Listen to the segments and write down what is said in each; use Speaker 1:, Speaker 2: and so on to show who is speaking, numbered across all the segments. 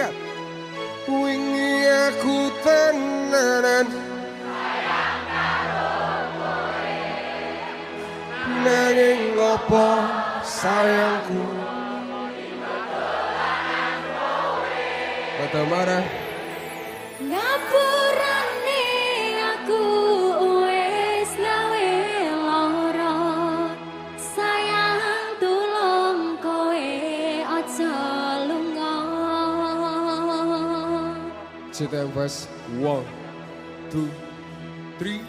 Speaker 1: Sikat. Wingi aku tenanan sayang karo kowe, nanging ngopo sayangku Kata marah
Speaker 2: ngapurane aku wis gawe lara, sayang tulung kowe aja lunga.
Speaker 1: CTMFest 1, 2, 3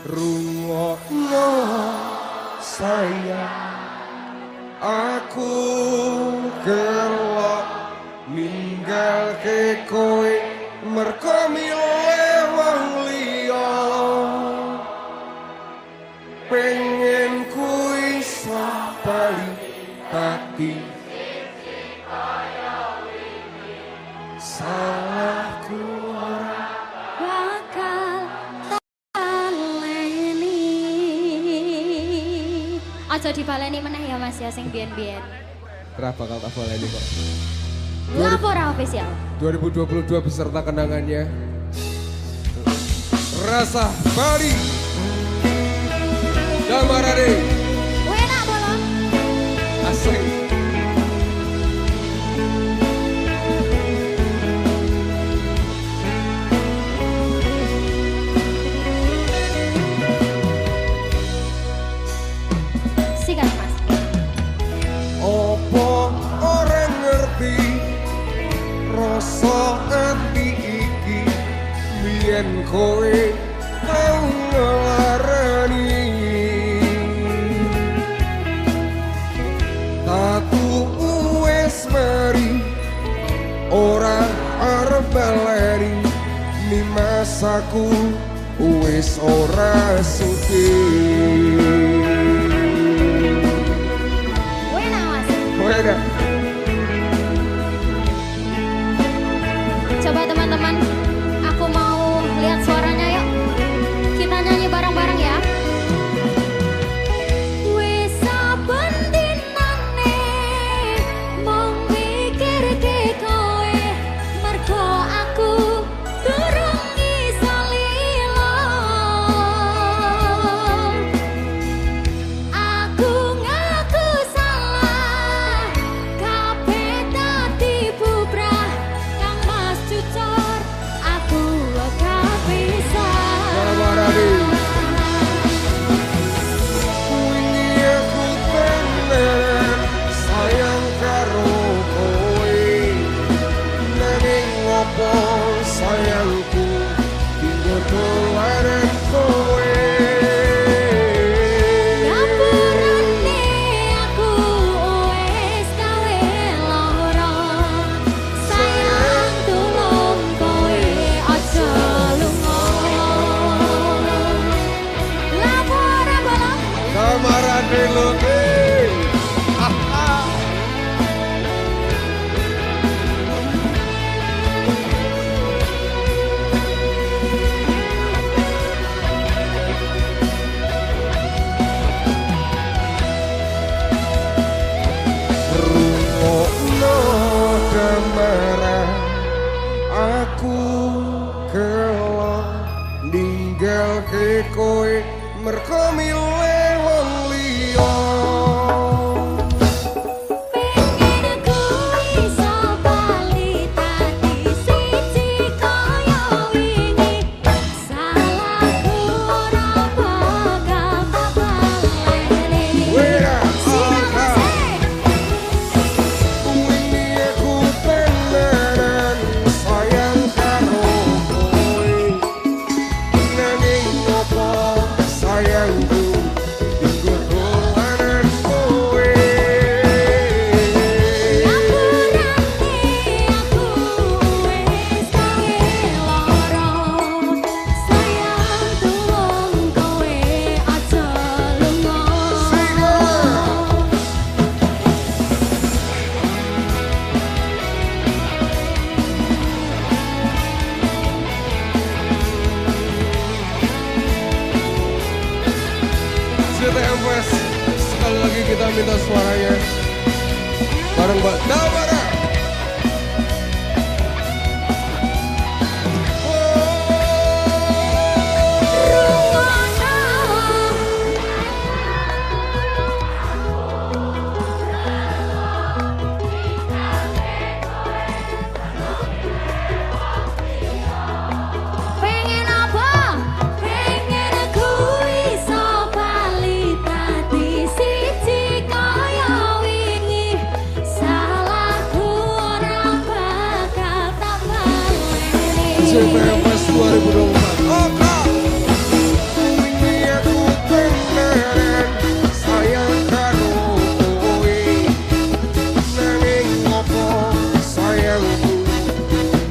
Speaker 1: rungokno sayang, aku gelok ninggalke kowe merko milih wong liya, pengen ku iso bali tapi salahku ora
Speaker 2: Bakal taleni. Aja dibaleni meneh ya Mas ya sing biyen-biyen.
Speaker 1: ora bakal tak baleni kok.
Speaker 2: Lapor official
Speaker 1: 2022 beserta kenangannya Rasa Bali Damarade
Speaker 2: enak bolong
Speaker 1: asik.
Speaker 2: sikat Mas.
Speaker 1: Opo orang ngerti rasa ati iki biyen kowe tau ngelarani, tatu wis mari ora arep baleni, nimasaku wis ora sudi.
Speaker 2: Enak Mas.
Speaker 1: Weda.
Speaker 2: Coba teman-teman, aku mau lihat suaranya yuk. Kita nyanyi bareng-bareng ya. Wis saben dinane mung mikirke kowe, mergo aku durung iso lilo. Aku ngaku salah, kabeh dadi bubrah. Kang Mas cucur, aku gak bisa.
Speaker 1: Damarade wingi aku tenan sayang karo kowe, nanging ngopo sayangku tinggal dolanan kowe.
Speaker 2: Ngapurane aku wis gawe lara, sayang tulung kowe aja lunga. Lapor bolong
Speaker 1: Damarade loke rungokno damarah, aku kelok ninggalke kowe merko milih wong liya.
Speaker 2: pengen ku iso bali dadi siji kaya wingi, salahku ora bakal baleni.
Speaker 1: Wera,
Speaker 2: Sikat
Speaker 1: aha. Wingi aku tenanan sayang karo kowe, nanging ngopo sayangku tinggal dolanan kowe.
Speaker 2: Ngapurane aku wis gawe lara, sayang tulung kowe aja lunga.
Speaker 1: CTMFest sekali lagi kita minta suaranya bareng Mbak Damara. CTMS 2024. Oke. Wingi aku pengen sayang karo kowe. Nanging ngopo sayangku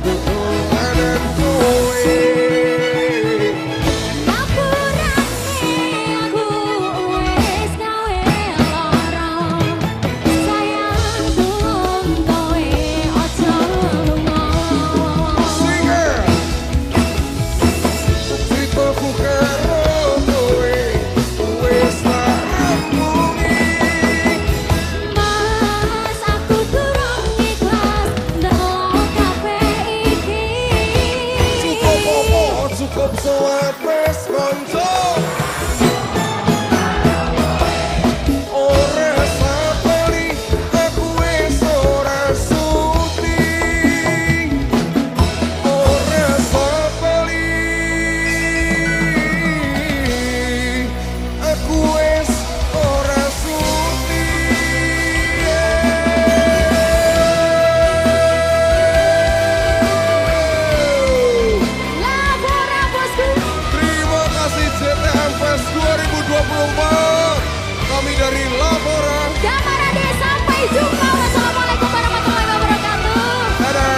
Speaker 1: betul kanan kowe. Cukup soal pes konco ora sapeli aku wis ora sudi ora sapeli aku wis ora sudi. CTMS 2024 kami dari Labora
Speaker 2: Damarade, sampai jumpa. Wassalamualaikum warahmatullahi wabarakatuh.
Speaker 1: Dadah.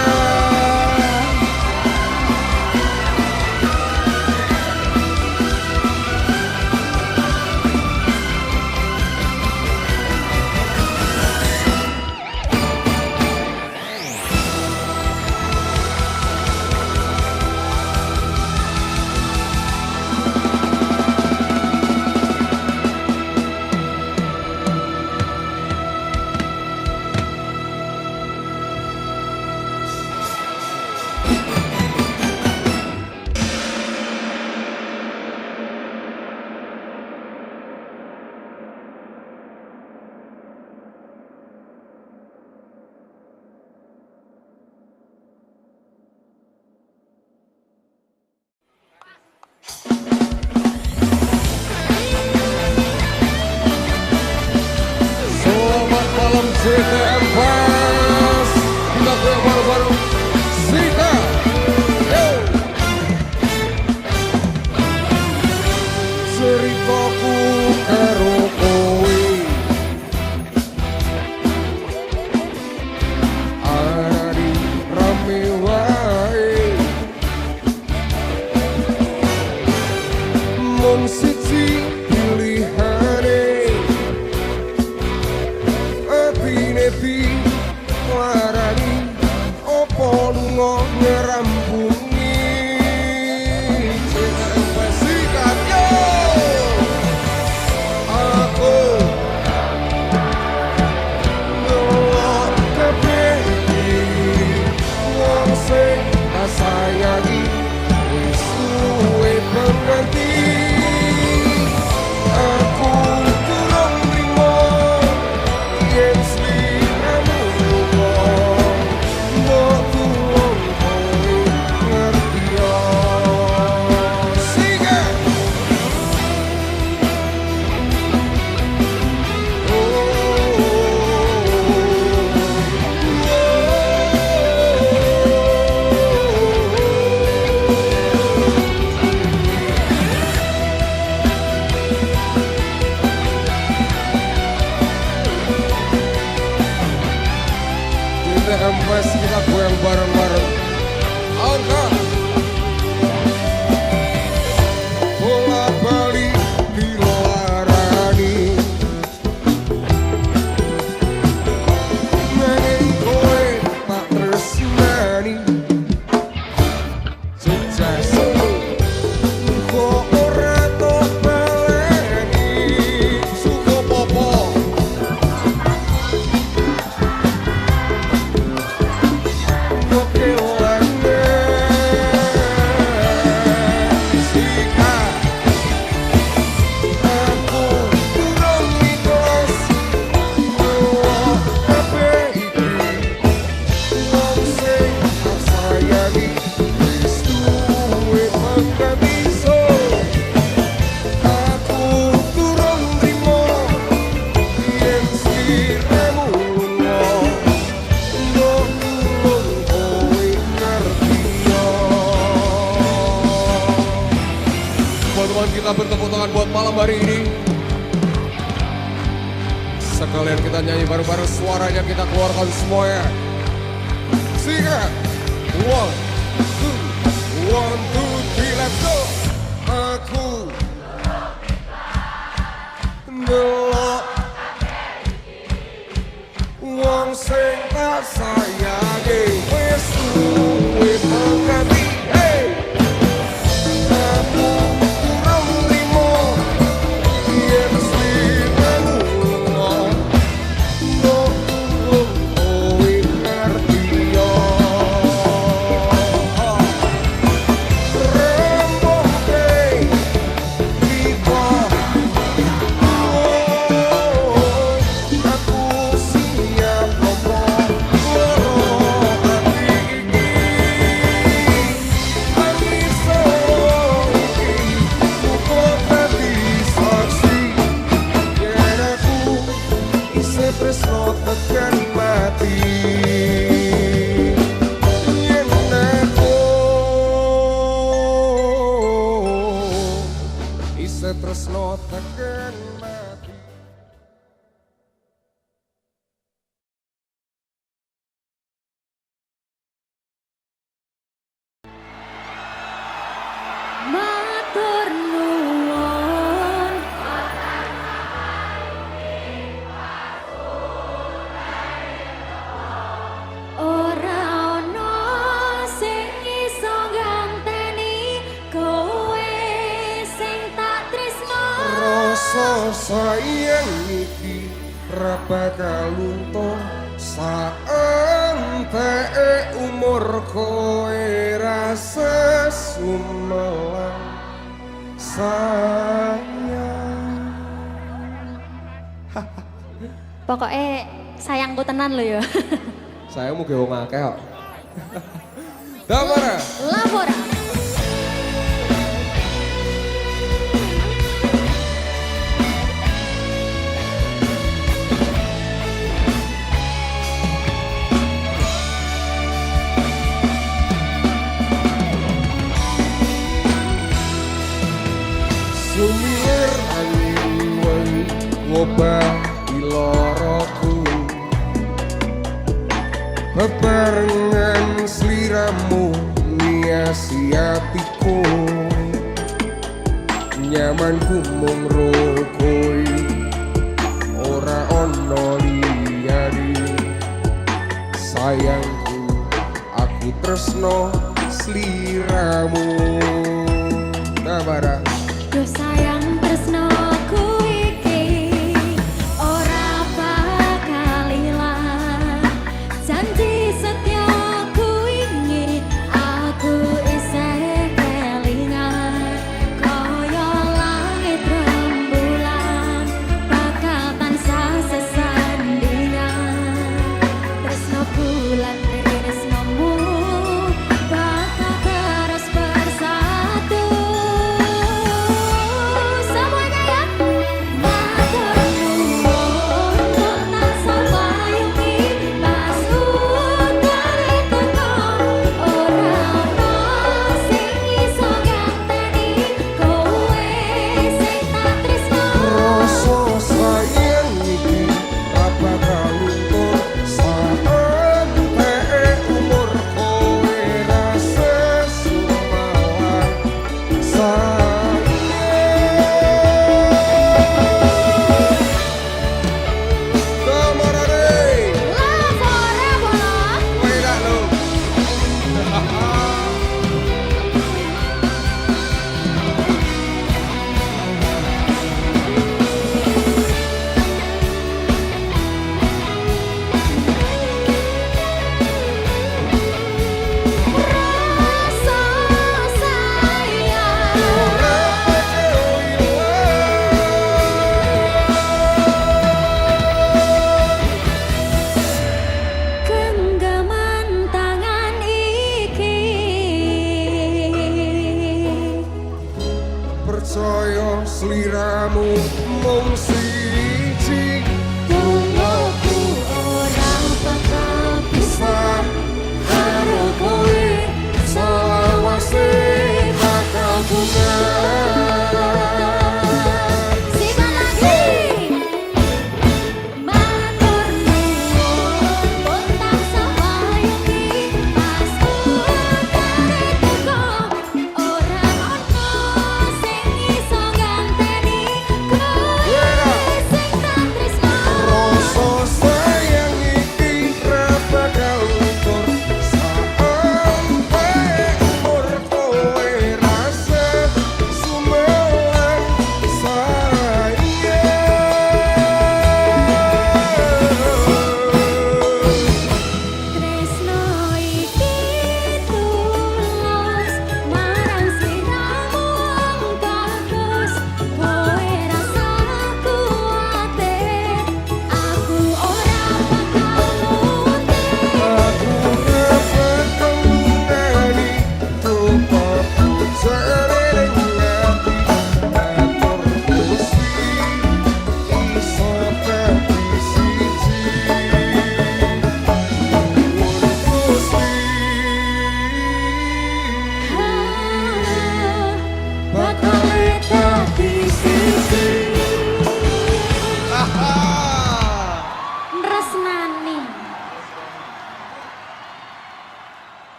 Speaker 1: Selamat malam CTMS. Kita ke yang baru-baru Sika. Yo. Ceritaku karo kowe ari rame wae mung siji pilihane nepi warani opo lunga ngerampungi CTMS sikat yo aku ngelok kabeh wong sing tak sayangi wis suwe pengerti aku durung nrimo yen sliramu lunga mbok tulung kowe ngerti yo. Sing it. CTMS kita goyang bareng-bareng. Angkat bola balik dilarani nanging kowe tak tresnani sukses kok ora tok baleni suka popo oke kita bertepuk tangan buat malam hari ini. Sekalian kita nyanyi bareng-bareng, suaranya kita keluarkan semuanya. Singkat. 1, 2, 3, let's go. Aku delok wong sing tak sayangi wis suwe mengganti. Hey, aku kurang limo yen sliramu no kowe ngerti yo. Tresno tekan mati yen aku isih tresno tekan mati.
Speaker 2: Matur nuwun. Ora ono sing iso ganteni kowe sing tak tresno.
Speaker 1: Rasa sayang iki ra bakal luntur saenteke umur kowe ra sesumelang sayang.
Speaker 2: Pokoknya sayangku tenan lho ya.
Speaker 1: Sayangmu ge wong akeh kok. Damara.
Speaker 2: Labora.
Speaker 1: Sumir angin wengi ngobah iloroku bebarengan sliramu niasi hatiku nyamanku mung rokoi ora ono liyane sayangku aku tresno sliramu. Damara.
Speaker 2: Yo sayang tresnoku iki ora bakal ilang. Janji setiaku ini aku isih kelingan. Kaya langit rembulan bakal tansah sesandingan. Tresnoku lan tresnomu bakal terus bersama.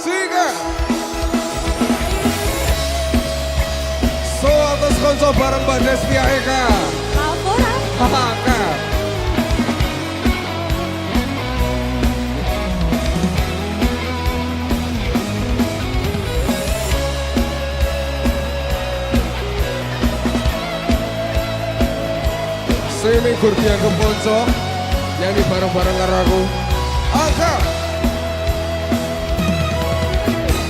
Speaker 1: Sika So atas konco bareng Mbak Destia Eka Maka Sini kurdian ke konco nyanyi bareng-bareng karo aku Angka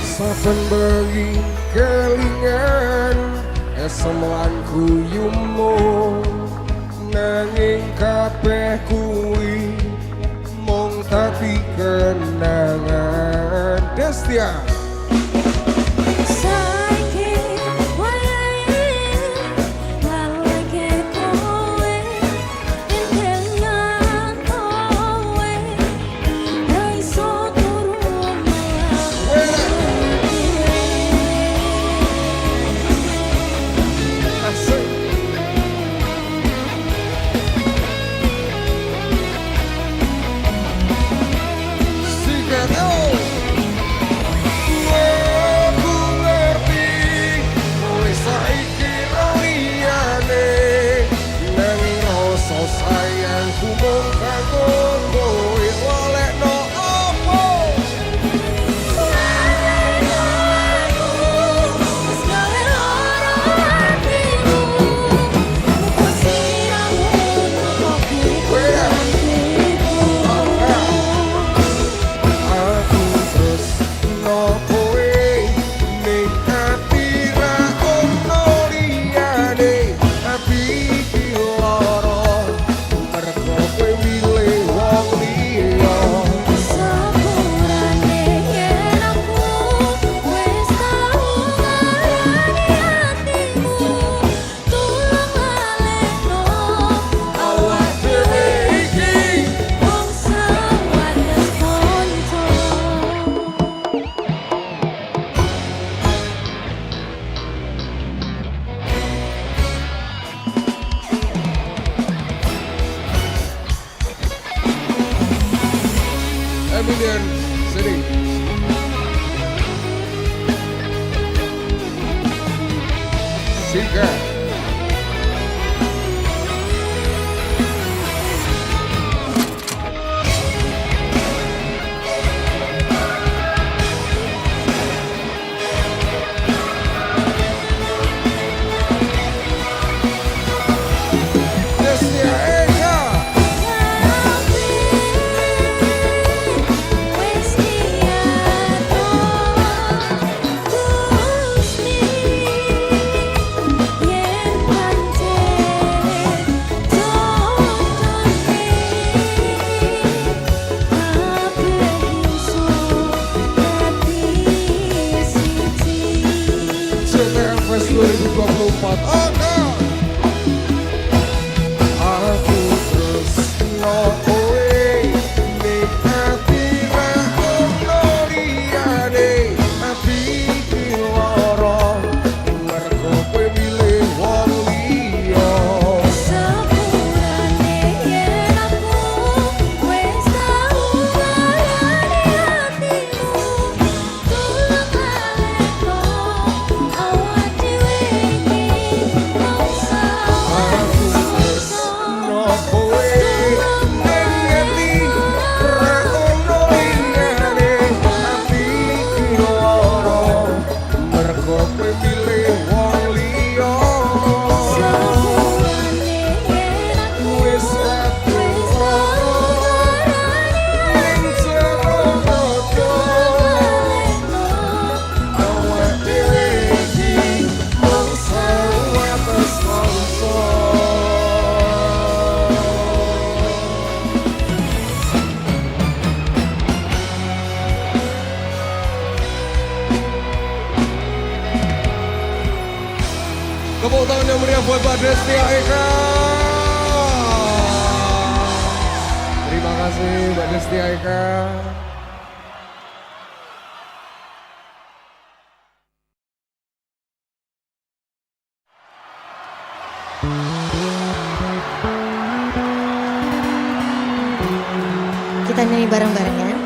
Speaker 1: Saben bengi kelingan esemelan guyumu nanging kabeh kuwi mung dadi kenangan Destia sayangku mung kanggo kowe golekno opo aku terus no kowe ning ati ra ono liyane ati iki lara Emilian, sini. Sika. Destia Eka. CTFS 2024 Aku terus no kowe ning ati ra ono liyane ati iki lara mergo kowe milih wong liya
Speaker 2: Sepurane yen aku wis tau ngarani atimu tulung alekno awak dhewe iki mongso
Speaker 1: Aku terus no kowe ning ati ra ono liyane ati iki lara mergo kowe milih wong liya
Speaker 2: Sepurane yen aku
Speaker 1: wis
Speaker 2: wis tau ngarani
Speaker 1: ning jero dodo
Speaker 2: alekno
Speaker 1: awak dhewe iki mongso atas mongso Tepuk tangan yang meriah buat Mbak Destia Eka. Terima kasih Mbak Destia Eka.
Speaker 2: Kita nyanyi bareng-bareng ya.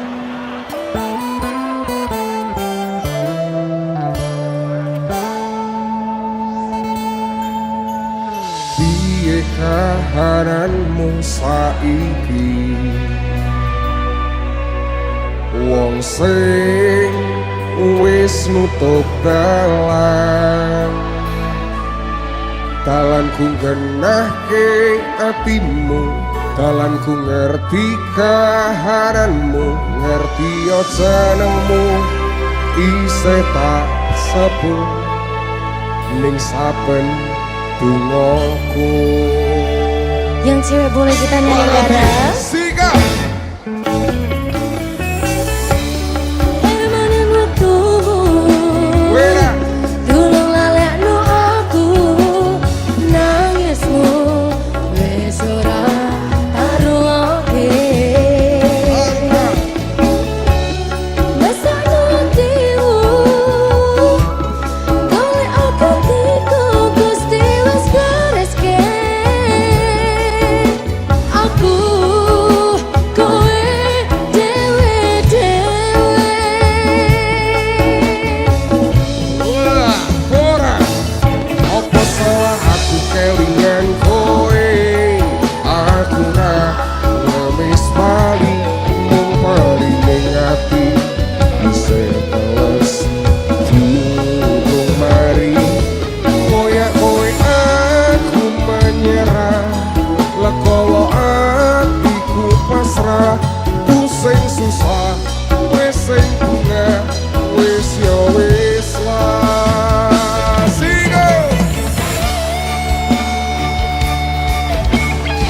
Speaker 1: piye kahananmu saiki wong sing wis nutup dalanku genahke atimu dalanku ngerti kahananmu ngerti yo jenengmu isih tak sepuh ning saben dungoku.
Speaker 2: Yang cewek boleh kita nyanyi bareng.
Speaker 1: Sika.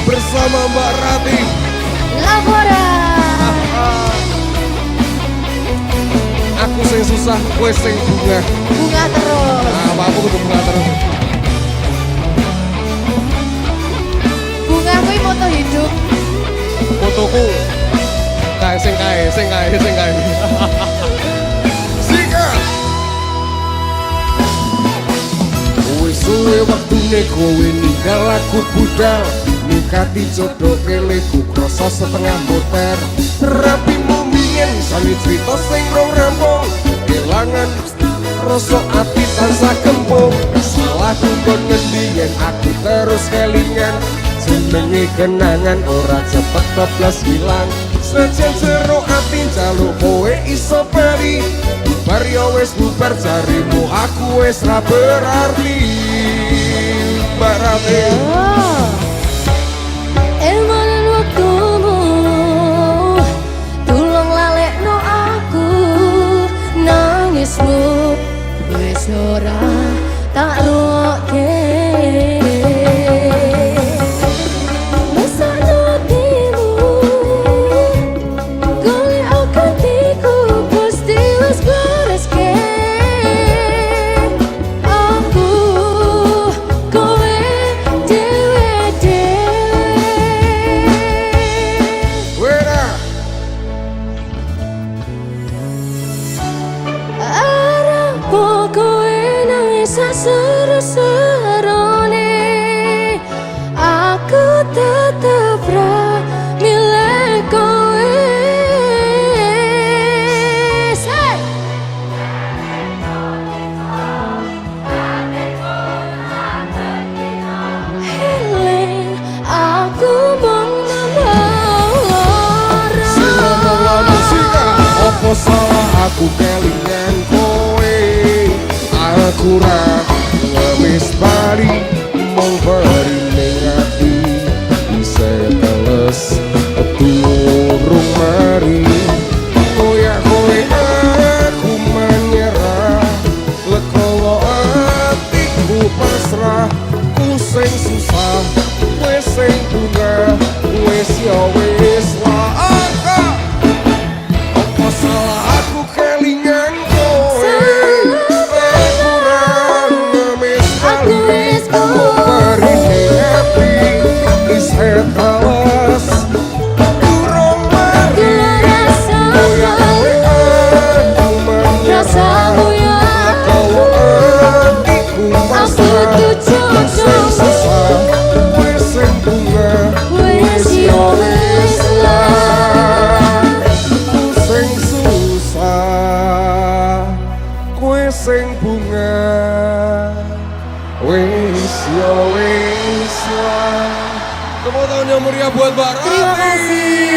Speaker 1: Bersama Mbak Rati
Speaker 2: Labora.
Speaker 1: Aku sing susah, kowe sing bunga.
Speaker 2: Bunga terus.
Speaker 1: Nah, aku kudu bunga terus.
Speaker 2: Bunga kuwi moto hidup.
Speaker 1: Fotoku sing kae. Sika. Wis suwe waktune kowe ninggal aku budal. Nikati jodoh keleku krasa setengah motor rapimu mien sami cerita sing rong rampung kelangan rasa ati tansah kempung salahku kon ngendi yen aku terus kelingan jenenge kenangan ora cepet teblas hilang sejen jero ati njaluk kowe iso bali bubar yo wis bubar jarimu aku wis ra berarti Mbak Rati.
Speaker 2: Elmanan waktumu tulung lalekno aku nangismu wis ora tak ruwokke mesakno atimu golek akatiku Gusti wis goreske aku kowe seru-serone aku tetap ra milik kowe. Healing aku mong nambah ora.
Speaker 1: Lama sika opo salah aku kelingan kowe aku ra ngemis bali mong bari ning ati bisa teles turung mari koyak kowe aku menyerah lekowo atiku pasrah ku sing susah wis sing bunga wis yo wis lah opo salah aku kelingan kowe aku ra ngemis bali mong bari Tepuk tangan yang meriah buat Mbak Rati.
Speaker 2: Terima kasih.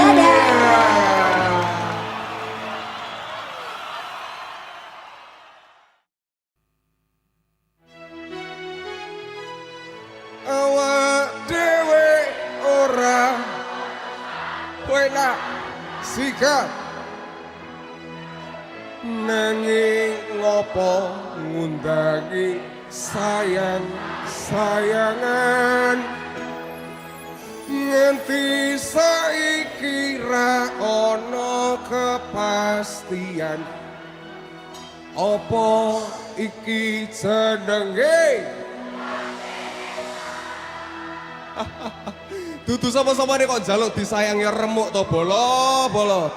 Speaker 2: Dadah.
Speaker 1: Awak dewe ora penak sikap nanging ngopo ngundangi sayang-sayangan nganti saiki ra ono kepastian opo iki jenenge dudu sama-sama nih kok njaluk disayangi remuk to bolo.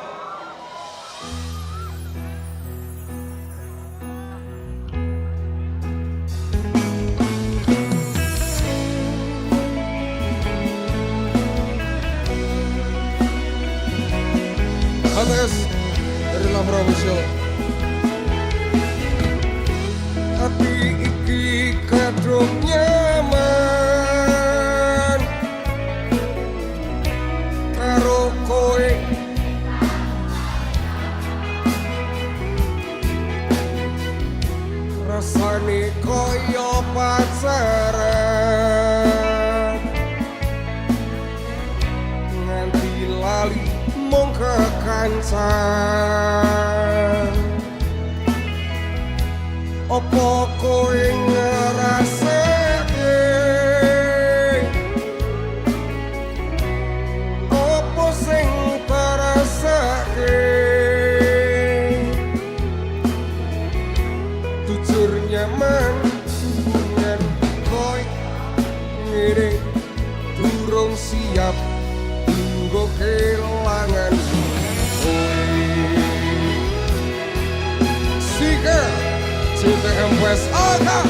Speaker 1: Atas dari Lamro Show. Hati iki kadung nyaman karo kowe rasane koyo pacaran nganti lali mung kekancan opo kowe ngrasake opo sing terasake jujur nyaman dengan kowe ngene durung siap nggo kelangan Sika cinta empes aga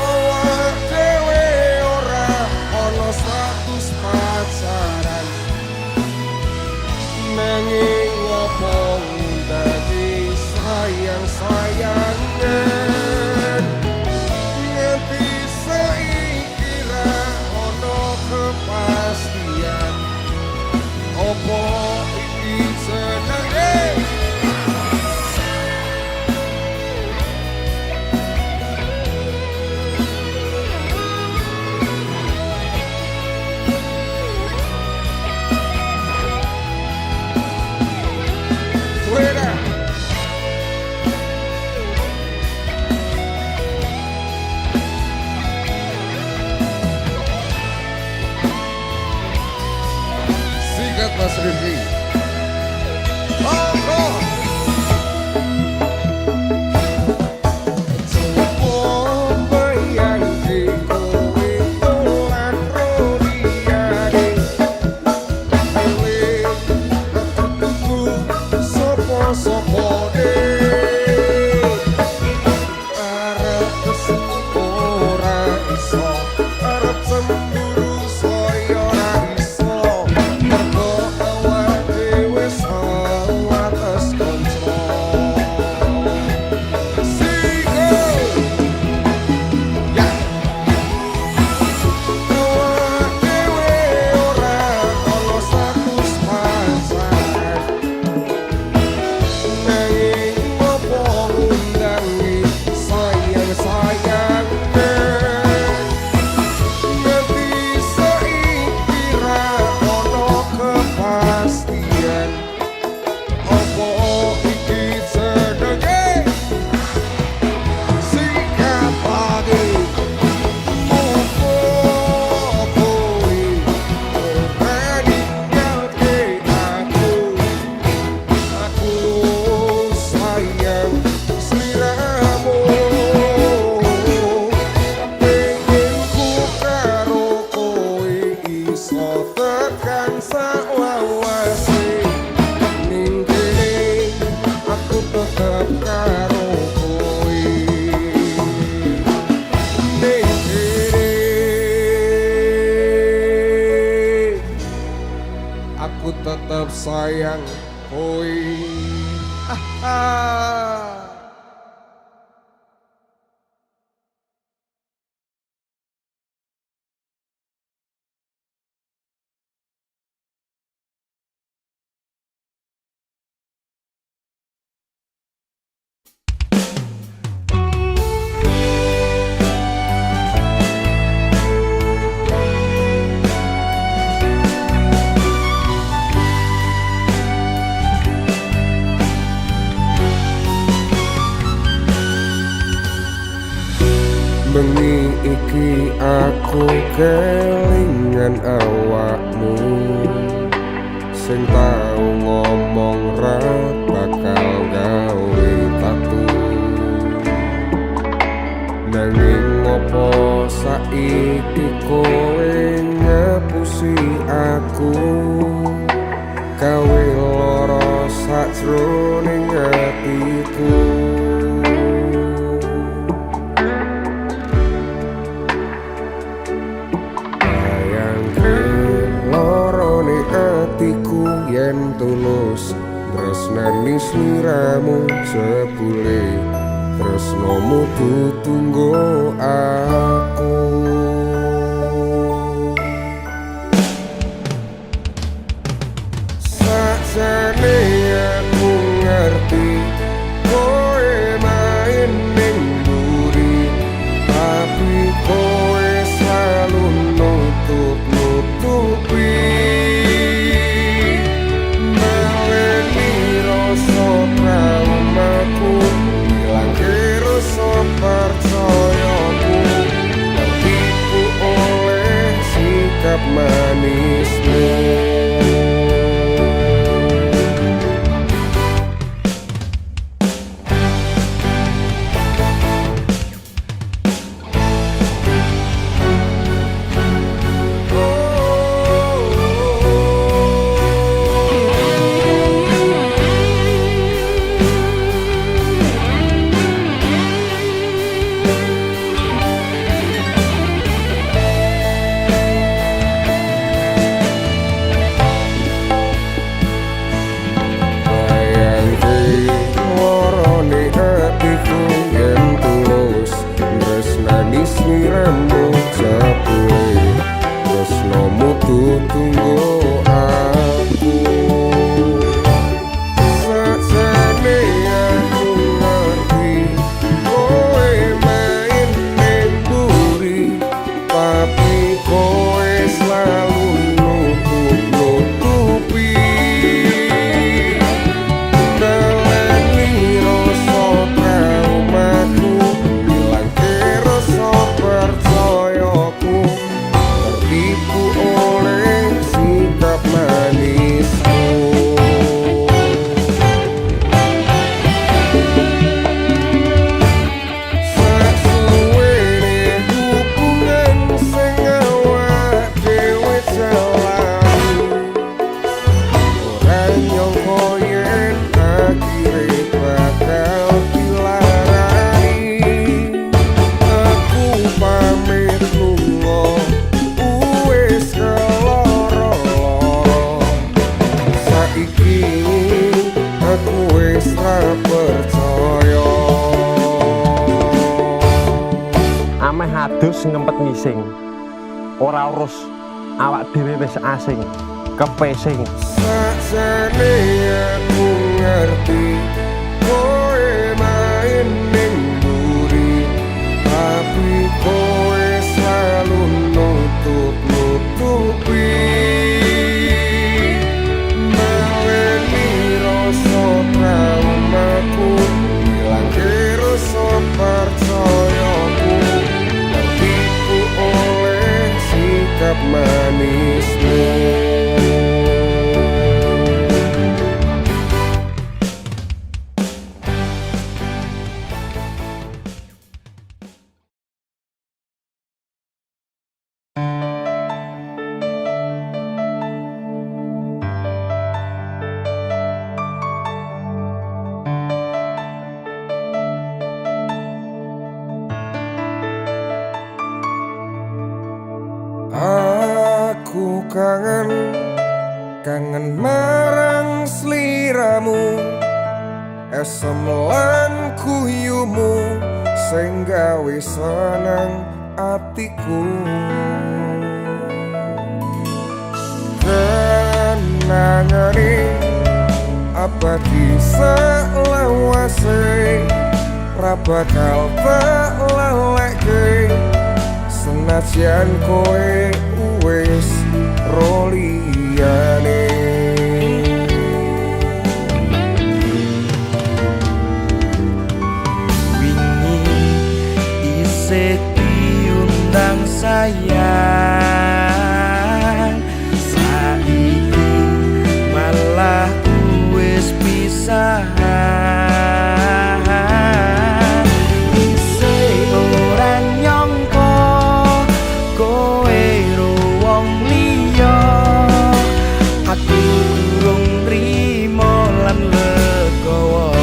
Speaker 1: awak dewe ora ono status pacaran nanging ngopo dadi sayang-sayangan nganti saiki ra ono kepastian opo iki jenenge Sikat Mas Rifki. Aku tetap sayang kowe. aku kelingan awakmu sing tau ngomong ra bakal gawe tatu. Nanging ngopo saiki kowe ngepusi aku, gawe lara sajroning atiku. Bayangke lorone atiku yen tulus tresnani sliramu jebule tresnomu tutunggo aku. Sajane aku ngerti kowe main ning mburi, tapi kowe selalu nutup-nutupi meleni rasa traumaku, ilangke rasa percayaku, tertipu oleh sikap manismu. Sliramu jebule tresnomu tutunggo aku. Sajane aku ngerti kowe main ning mburi, tapi kowe selalu nutup-nutupi meleni rasa traumaku, percayaku, tertipu oleh sikap manismu. Sasuwene hubungan sing awak dhewe jalani, ora nyangka yen akhire bakal dilarani. Aku pamit lunga wis keloro-loro, saiki aku wis ra percaya.
Speaker 3: Ameh adus ngempet ngising, ora urus awak dhewe wis asing kepesing.
Speaker 1: Sajane aku ngerti kowe main ning mburi, tapi kowe selalu nutup-nutupi meleni rasa traumaku, ilangke rasa percayaku, tertipu oleh sikap manismu. Aku kangen marang sliramu, esem lan kuyumu sing gawe seneng atiku. Kenangane abadi selawase, ra bakal tak lalekke senajan kowe wis roliyane.
Speaker 4: Wingi isih diundang saya sayang saiki malah wis pisah isih ora nyangka kowe ro wong liya aku durung trimo lan legowo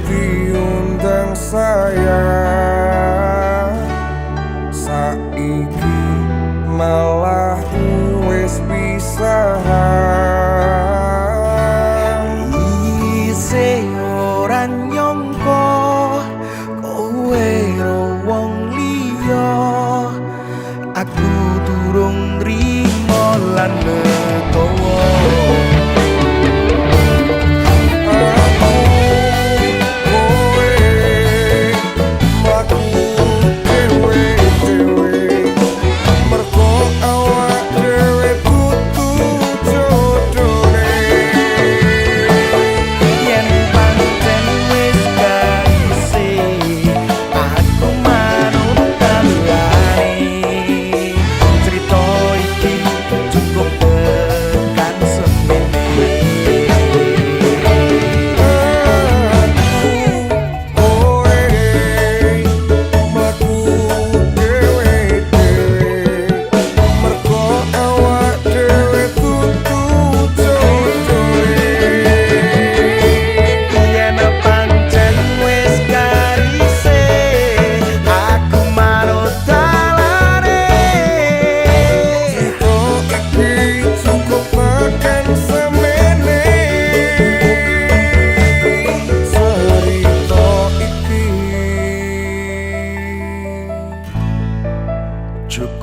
Speaker 4: diundang saya saiki malah wis pisah isih ora nyangka kowe ro wong liya aku durung trimo lan legowo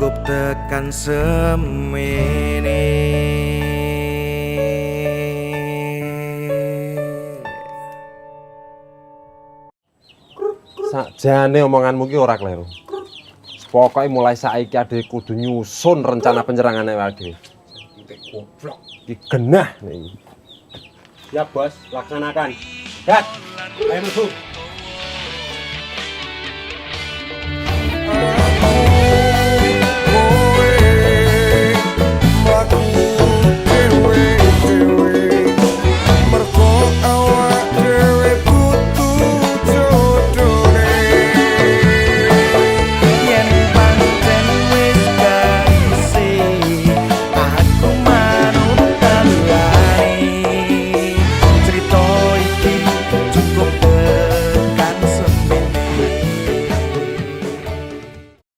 Speaker 4: cukup tekan semene.
Speaker 3: Sakjane omonganmu ki ora kleru. Pokoke mulai saiki ade kudu nyusun rencana penyerangane wae dhewe. Goblok iki genah iki. Ya bos, laksanakan. Gat, ayo masuk.